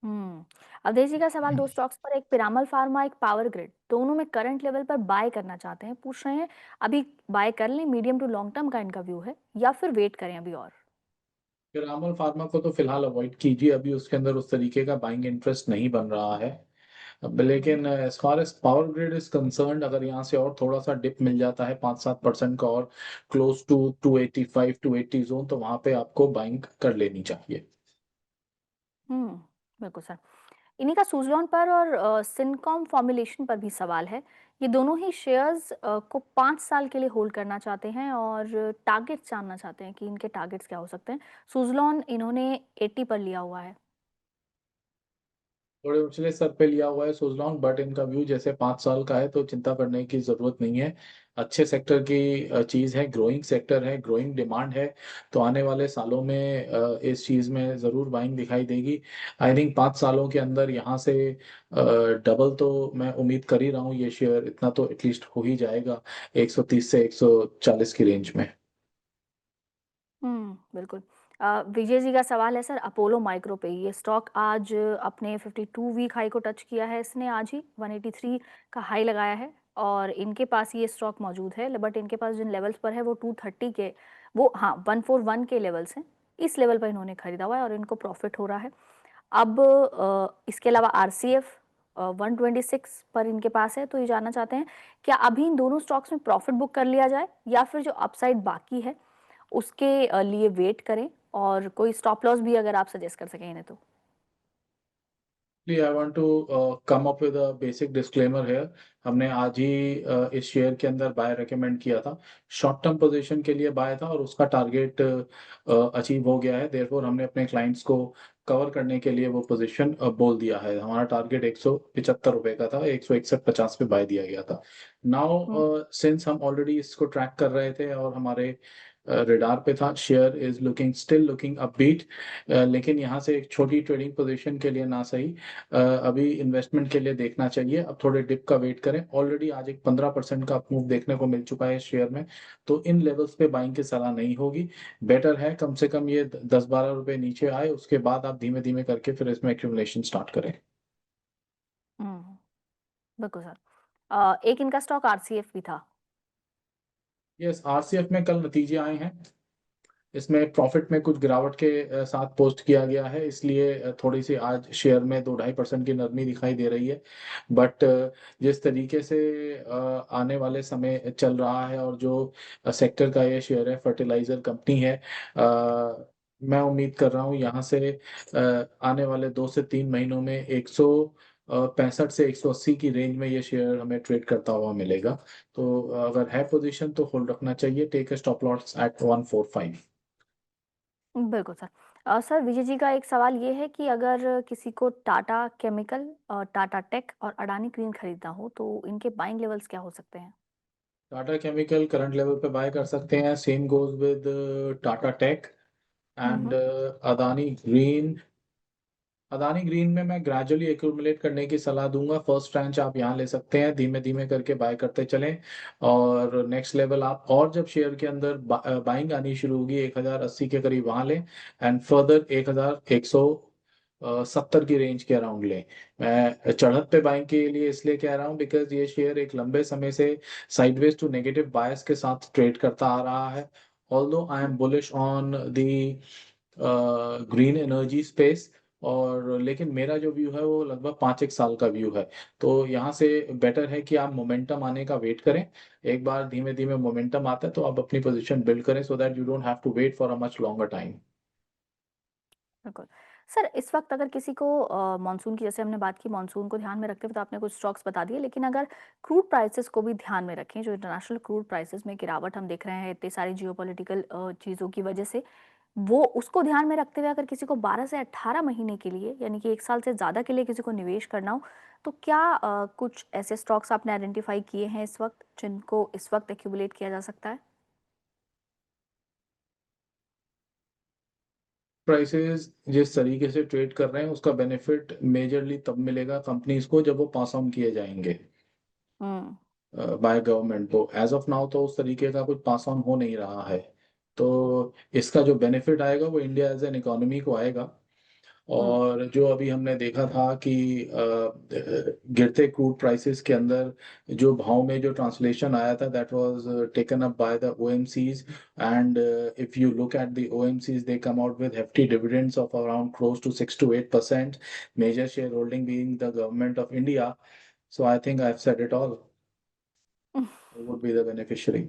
अवधेश जी का सवाल दो स्टॉक्स पर, एक पिरामल फार्मा, एक पावर ग्रिड, दोनों में करंट लेवल पर बाय करना चाहते हैं। पूछ रहे हैं अभी बाय कर लें, मीडियम टू लॉन्ग टर्म का इनका व्यू है, या फिर वेट करें अभी और। पिरामल फार्मा को तो फिलहाल अवॉइड कीजिए, अभी उसके अंदर उस तरीके का बाइंग इंटरेस्ट नहीं बन रहा है। अब हम्म लेकिन as far as power grid is concerned, अगर यहाँ से और थोड़ा सा डिप मिल जाता है 5-7% का, और क्लोज टू 285 280 जोन, तो वहां पे आपको बाइंग कर लेनी चाहिए। हम्म बिल्कुल सर। इन्हीं का सुजलॉन पर और सिनकॉम फॉर्मुलेशन पर भी सवाल है। ये दोनों ही शेयर्स को 5 साल के लिए होल्ड करना चाहते हैं और टारगेट्स जानना चाहते हैं कि इनके टारगेट्स क्या हो सकते हैं। सुजलॉन इन्होंने 80 पर लिया हुआ है। थोड़े उछले स्तर पे लिया हुआ है सुजलॉन, बट इनका व्यू जैसे 5 साल का है, तो चिंता करने की जरूरत नहीं है। अच्छे सेक्टर की चीज है, ग्रोइंग सेक्टर है, ग्रोइंग डिमांड है, तो आने वाले सालों में इस चीज में जरूर बाइंग दिखाई देगी। आई थिंक 5 सालों के अंदर यहाँ से डबल तो मैं उम्मीद कर ही रहा हूँ, ये शेयर इतना तो एटलीस्ट हो ही जाएगा, 130 से 140 की रेंज में। बिल्कुल। विजय जी का सवाल है सर अपोलो माइक्रो पे। ये स्टॉक आज अपने 52 वीक हाई को टच किया है इसने आज ही, 183 का हाई लगाया है और इनके पास ये स्टॉक मौजूद है, बट इनके पास जिन लेवल्स पर है वो 230 के, वो हाँ 141 के लेवल्स हैं। इस लेवल पर इन्होंने खरीदा हुआ है और इनको प्रॉफिट हो रहा है। अब इसके अलावा आरसीएफ 126 पर इनके पास है। तो ये जानना चाहते हैं क्या अभी इन दोनों स्टॉक्स में प्रॉफिट बुक कर लिया जाए, या फिर जो अपसाइड बाकी है उसके लिए वेट करें, और कोई स्टॉप लॉस भी अगर आप सजेस्ट कर सकें इन्हें तो। I want to come up with a basic disclaimer here। हमने आज ही इस शेयर के अंदर बाय रेकमेंड किया था, शॉर्ट टर्म पोजीशन के लिए बाय था, और उसका टारगेट अचीव हो गया है। देयरफॉर हमने अपने क्लाइंट्स को कवर करने के लिए वो पोजीशन बोल दिया है। हमारा टारगेट 175 रुपए का था, 161.50 पे बाय दिया गया था। हम्म नाउ सिंस हम ऑलरेडी इसको ट्रैक कर रहे थे और हमारे रेडार पे था, share is looking still looking upbeat. लेकिन यहाँ से एक छोटी ट्रेडिंग पोजीशन के लिए ना सही, अभी इन्वेस्टमेंट के लिए देखना चाहिए। अब थोड़े डिप का वेट करें, ऑलरेडी आज एक 15% का मूव देखने को मिल चुका है शेयर में, तो इन लेवल्स पे बाइंग की सलाह नहीं होगी। बेटर है कम से कम ये 10-12 रुपए नीचे आए, उसके बाद आप धीमे धीमे करके फिर इसमें एक्यूमुलेशन स्टार्ट करें। हम्म बिल्कुल सर। एक इनका स्टॉक आरसीएफ भी था। यस, आरसीएफ में कल नतीजे आए हैं, इसमें प्रॉफिट में कुछ गिरावट के साथ पोस्ट किया गया है, इसलिए थोड़ी सी आज शेयर में 2-2.5% की नरमी दिखाई दे रही है। बट जिस तरीके से आने वाले समय चल रहा है, और जो सेक्टर का ये शेयर है, फर्टिलाइजर कंपनी है, मैं उम्मीद कर रहा हूँ यहाँ से आने वाले 2 से 3 महीनों में 165 से 180 की रेंज में ये शेयर हमें ट्रेड करता हुआ मिलेगा। तो अगर है पोजीशन तो होल्ड रखना चाहिए, take a stop loss at 145। बिल्कुल सर। सर विजय जी का एक सवाल ये है कि अगर किसी को टाटा केमिकल, टाटा टेक और अडानी ग्रीन खरीदना हो तो इनके बाइंग लेवल्स क्या हो सकते हैं। टाटा केमिकल करंट लेवल पे बाय कर सकते हैं, same goes with Tata tech and hmm Adani green. Adani green में मैं ग्रेजुअली एक्यूमुलेट करने की सलाह दूंगा। फर्स्ट ट्रांच आप यहाँ ले सकते हैं, धीमे धीमे करके बाय करते चलें, और नेक्स्ट लेवल आप, और जब शेयर के अंदर बाइंग आनी शुरू होगी 1080 के करीब, वहां लें, एंड फर्दर 1170 की रेंज के अराउंड लें। मैं चढ़त पे बाइंग के लिए इसलिए कह रहा हूँ बिकॉज ये शेयर एक लंबे समय से साइडवेज टू नेगेटिव बायस के साथ ट्रेड करता आ रहा है। Although I am bullish on the green energy space, और लेकिन मेरा जो व्यू है वो लगभग 5 एक साल का व्यू है। तो यहाँ से बेटर है कि आप मोमेंटम आने का वेट करें। एक बार धीमे धीमे मोमेंटम आता है तो आप अपनी पोजीशन बिल्ड करें, so that you don't have to wait for a much longer time. बिल्कुल। सर इस वक्त अगर किसी को मॉनसून की, जैसे हमने बात की मॉनसून को ध्यान में रखते हुए, तो आपने कुछ स्टॉक्स बता दिए, लेकिन अगर क्रूड प्राइसेस को भी ध्यान में रखें, जो इंटरनेशनल क्रूड प्राइसेस में गिरावट हम देख रहे हैं इतनी सारी जियोपॉलिटिकल चीज़ों की वजह से, वो उसको ध्यान में रखते हुए अगर किसी को 12 से 18 महीने के लिए, यानी कि 1 साल से ज़्यादा के लिए किसी को निवेश करना हो, तो क्या कुछ ऐसे स्टॉक्स आपने आइडेंटिफाई किए हैं इस वक्त जिनको इस वक्त एक्यूमुलेट किया जा सकता है। प्राइसेस जिस तरीके से ट्रेड कर रहे हैं, उसका बेनिफिट मेजरली तब मिलेगा कंपनीज को जब वो पास ऑन किए जाएंगे हम्म बाय गवर्नमेंट। तो एज ऑफ नाउ तो उस तरीके का कुछ पास ऑन हो नहीं रहा है, तो इसका जो बेनिफिट आएगा वो इंडिया एज एन इकोनॉमी को आएगा। और जो अभी हमने देखा था कि गिरते क्रूड प्राइसेस के अंदर जो भाव में जो ट्रांसलेशन आया था, that was taken up by the OMCs, and if you look at the OMCs, they come out with hefty dividends of around close to 6 to 8%, major shareholding being the government of India. So I think I've said it all. Would be the beneficiary.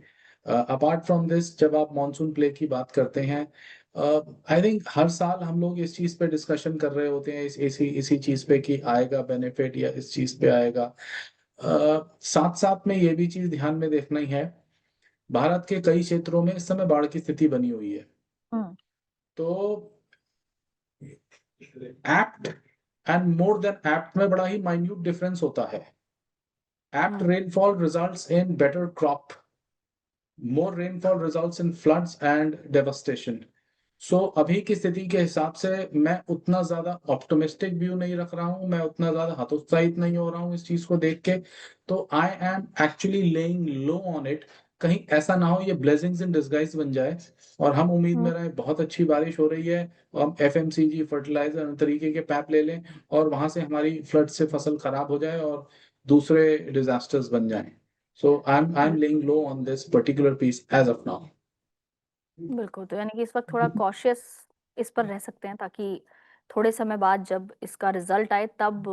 Apart from this, जब आप monsoon play की बात करते हैं, I think हर साल हम लोग इस चीज पे डिस्कशन कर रहे होते हैं, इसी चीज पे कि आएगा बेनिफिट या इस चीज पे आएगा। साथ साथ में ये भी चीज ध्यान में देखना ही है, भारत के कई क्षेत्रों में इस समय बाढ़ की स्थिति बनी हुई है। हम्म। तो apt and more than apt में बड़ा ही माइन्यूट डिफरेंस होता है। Apt hmm. Rainfall results in better crop, more rainfall results in floods and devastation. सो अभी की स्थिति के हिसाब से मैं उतना ज्यादा ऑप्टिमिस्टिक व्यू नहीं रख रहा हूं, मैं उतना ज्यादा हतोत्साहित नहीं हो रहा हूं इस चीज को देख के। तो I am actually laying low on it. कहीं ऐसा ना हो ये ब्लेसिंग्स इन डिस्गाइज बन जाए और हम उम्मीद में हम्म। रहे बहुत अच्छी बारिश हो रही है और हम FMCG फर्टिलाइजर तरीके के पैप ले लें और वहां से हमारी फ्लड से फसल खराब हो जाए और दूसरे डिजास्टर्स बन जाएं। So I'm laying low on this particular piece as of now. बिल्कुल, तो यानी कि इस वक्त थोड़ा कॉशियस इस पर रह सकते हैं, ताकि थोड़े समय बाद जब इसका रिजल्ट आए तब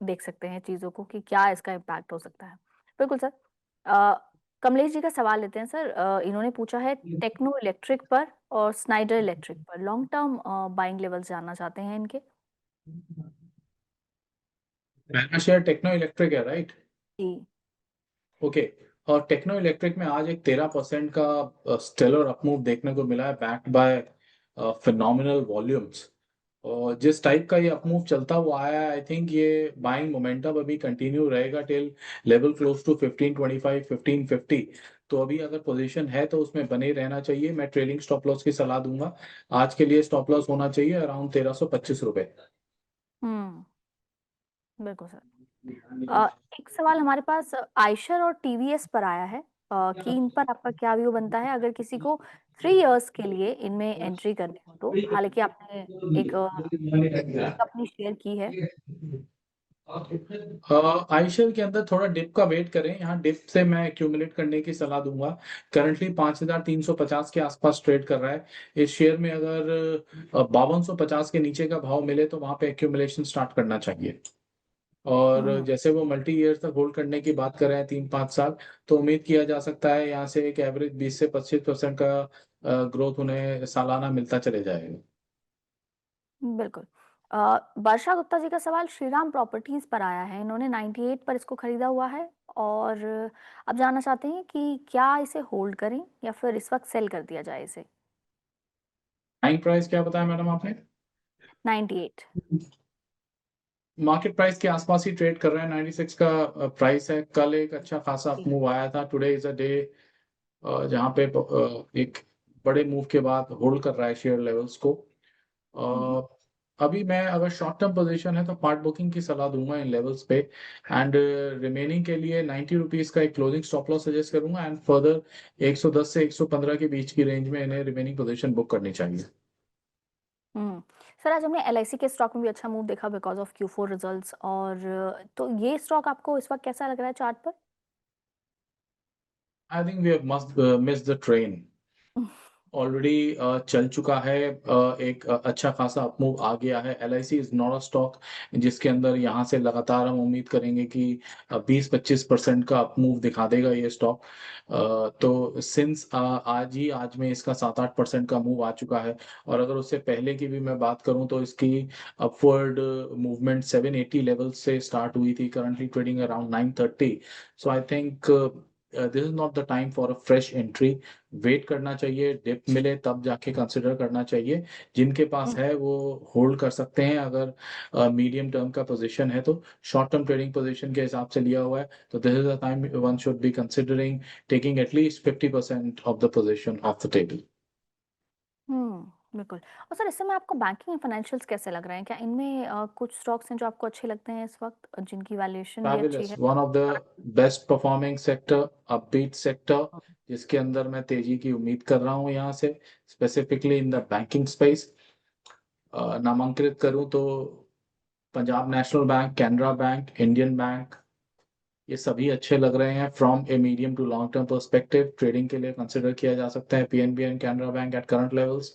देख सकते हैं चीजों को कि क्या इसका इम्पैक्ट हो सकता है। बिल्कुल सर। अ, कमलेश जी का सवाल लेते हैं सर। इन्होंने पूछा है टेक्नो इलेक्ट्रिक पर और स्नाइडर इलेक्ट्रिक पर लॉन्ग टर्म बाइंग लेवल्स जानना चाहते हैं इनके। पहला शेयर टेक्नो इलेक्ट्रिक है, राइट? जी। ओके। और टेक्नो इलेक्ट्रिक में आज एक 13% का स्टेलर अपमूव देखने को मिला है, बैक्ड बाय फिनोमिनल वॉल्यूम्स। और जिस टाइप का ये अपमूव चलता हुआ आया है, आई थिंक ये बाइंग मोमेंटम अभी कंटिन्यू रहेगा टिल लेवल क्लोज टू 1525 1550। तो अभी अगर पोजीशन है तो उसमें बने रहना चाहिए। मैं ट्रेलिंग स्टॉप लॉस की सलाह दूंगा। आज के लिए स्टॉप लॉस होना चाहिए अराउंड 1325 रुपए। हम्म। बिल्कुल सर। अ, एक सवाल हमारे पास आयशर और टीवीएस पर आया है कि इन पर आपका क्या व्यू बनता है अगर किसी को 3 इयर्स के लिए इनमें एंट्री करनी हो तो। हालांकि आपने एक कंपनी शेयर की है। आइशर के अंदर थोड़ा डिप का वेट करें, यहाँ डिप से मैं एक्यूमुलेट करने की सलाह दूंगा। करंटली 5350 के आसपास ट्रेड कर रहा है। इस शेयर में अगर 5250 के नीचे का भाव मिले तो वहां पे एक्यूमुलेशन स्टार्ट करना चाहिए। और हम्म। जैसे वो मल्टी ईयर तक होल्ड करने की बात कर रहे हैं, 3-5 साल, तो उम्मीद किया जा सकता है यहाँ से एक एवरेज 20 से 25% का ग्रोथ उन्हें सालाना मिलता चले जाएगा। बिल्कुल। वर्षा गुप्ता जी का सवाल श्रीराम प्रॉपर्टीज पर आया है। इन्होंने 98 पर इसको खरीदा हुआ है और अब जानना चाहते हैं कि क्या इसे होल्ड करें या फिर इस वक्त सेल कर दिया जाए इसे। टाइम प्राइस क्या बताया मैडम आपने? 98। मार्केट प्राइस के आसपास ही ट्रेड कर रहे हैं। 96 का प्राइस है। कल एक अच्छा खासा जी। मूव आया था। टुडे इज अ डे जहाँ पे एक बड़े मूव के बाद होल्ड कर रहा है शेयर लेवल्स को। हम्म। अभी मैं अगर शॉर्ट टर्म पोजीशन है तो पार्ट बुकिंग की सलाह दूंगा इन लेवल्स पे। एंड रिमेनिंग के लिए 90 रुपीज का एक क्लोजिंग स्टॉप लॉस सजेस्ट करूंगा एंड फर्दर 110 से 115 के बीच की रेंज में इन्हें रिमेनिंग पोजीशन बुक करनी चाहिए। हम्म। सर आज हमने एलआईसी के स्टॉक में भी अच्छा मूव देखा बिकॉज ऑफ Q4 रिजल्ट्स। और तो ये स्टॉक आपको इस वक्त कैसा लग रहा है चार्ट पर। I think we have must miss the train. Already चल चुका है। एक अच्छा खासा अपमूव आ गया है। LIC is not a stock जिसके अंदर यहाँ से लगातार हम उम्मीद करेंगे कि 20-25% का अपमूव दिखा देगा ये स्टॉक। तो सिंस आज में इसका 7-8% का मूव आ चुका है। और अगर उससे पहले की भी मैं बात करूं तो इसकी अपवर्ड मूवमेंट 780 लेवल से स्टार्ट हुई थी, currently trading around 930। So I think this is not the time for a fresh entry. Wait करना चाहिए, डिप मिले तब जाके कंसिडर करना चाहिए। जिनके पास हम्म। है वो होल्ड कर सकते हैं। अगर मीडियम टर्म का पोजीशन है तो शॉर्ट टर्म ट्रेडिंग पोजीशन के हिसाब से लिया हुआ है तो this is the time one should be considering taking at least 50% of the position of the table. बिल्कुल। और सर इस समय आपको बैंकिंग एंड फाइनेंशियल्स कैसे लग रहे हैं। क्या इनमें कुछ स्टॉक्स हैं जो आपको अच्छे लगते हैं इस वक्त जिनकी वैल्यूएशन भी अच्छी Fabulous, है। one of the best performing sector, upbeat sector, जिसके अंदर मैं तेजी की उम्मीद कर रहा हूँ यहाँ से, specifically in the banking space. नामांकित करूं तो Punjab national bank, Canara bank, Indian bank, ये सभी अच्छे लग रहे हैं from a medium to long term perspective. Trading के लिए कंसिडर किया जा सकता है PNB and Canara bank at current levels.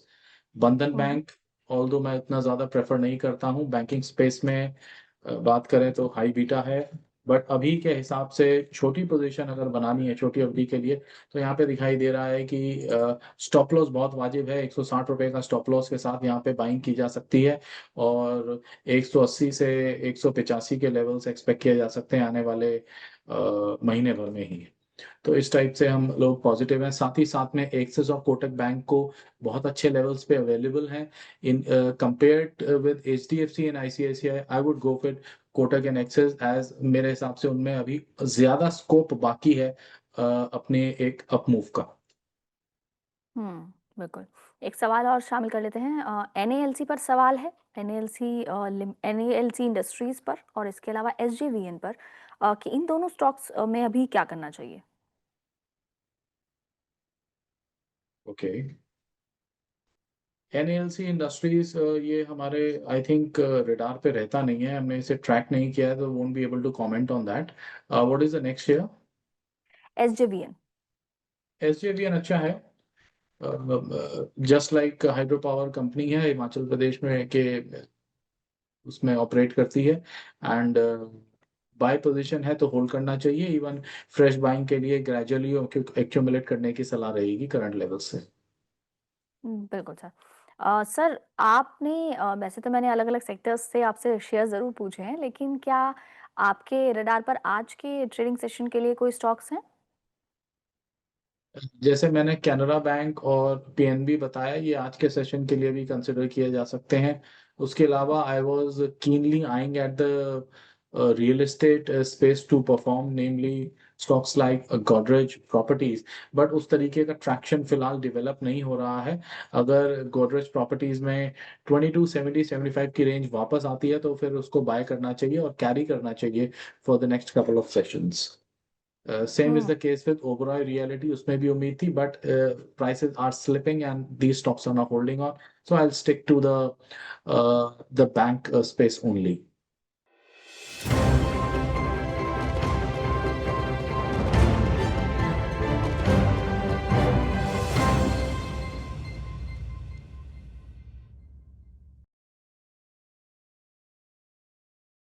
Bandhan hmm. Bank, although मैं इतना ज़्यादा प्रेफर नहीं करता हूँ बैंकिंग स्पेस में, बात करें तो हाई बीटा है, बट अभी के हिसाब से छोटी पोजीशन अगर बनानी है छोटी अवधि के लिए, तो यहाँ पे दिखाई दे रहा है कि स्टॉप लॉस बहुत वाजिब है। 160 रुपए का स्टॉप लॉस के साथ यहाँ पे बाइंग की जा सकती है, और 180 से 185 के लेवल्स एक्सपेक्ट किए जा सकते हैं आने वाले महीने भर में ही। तो इस टाइप से हम लोग पॉजिटिव हैं। साथ ही साथ में एक्सिस और कोटक बैंक को बहुत अच्छे लेवल्स पे अवेलेबल हैं। In compared with HDFC and ICICI, I would go with Kotak and Axis, as मेरे हिसाब से उनमें अभी ज्यादा स्कोप बाकी है अपने एक अप मूव का। बिल्कुल। एक सवाल और शामिल कर लेते हैं, एनएएलसी पर सवाल है, एनएएलसी इंडस्ट्रीज पर और इसके अलावा एसजेवीएन पर, कि इन दोनों स्टॉक्स में अभी क्या करना चाहिए? ओके, एनएलसी इंडस्ट्रीज ये हमारे आई थिंक रेडार पे रहता नहीं है, हमने इसे ट्रैक नहीं किया है, तो won't be able to comment on that. What is the next share? SJVN. SJVN अच्छा है, just like hydro power company है हिमाचल प्रदेश में के, उसमें ऑपरेट करती है, एंड बाय पोजीशन है तो होल्ड करना चाहिए। इवन फ्रेश बाइंग के लिए ग्रेजुअली एक्यूमुलेट करने की सलाह रहेगी करंट लेवल से। बिल्कुल सर। सर आपने, वैसे तो मैंने अलग-अलग सेक्टर्स से आपसे शेयर ज़रूर पूछे हैं, लेकिन क्या आपके रडार पर आज के ट्रेडिंग सेशन के लिए कोई स्टॉक्स हैं? जैसे मैंने कैनरा बैंक और पीएनबी बताया, ये आज के सेशन के लिए भी कंसिडर किए जा सकते हैं। उसके अलावा I was keenly eyeing at the real estate space to perform, namely stocks like Godrej properties, but उस तरीके का ट्रैक्शन फिलहाल डेवलप नहीं हो रहा है। अगर गोदरेज प्रॉपर्टीज में 2270-75 की रेंज वापस आती है तो फिर उसको बाय करना चाहिए और कैरी करना चाहिए for the next couple of sessions. Same is hmm. the case with Oberoi Realty, उसमें भी उम्मीद थी, but prices are slipping and these stocks are not holding on. So I'll stick to the bank space only.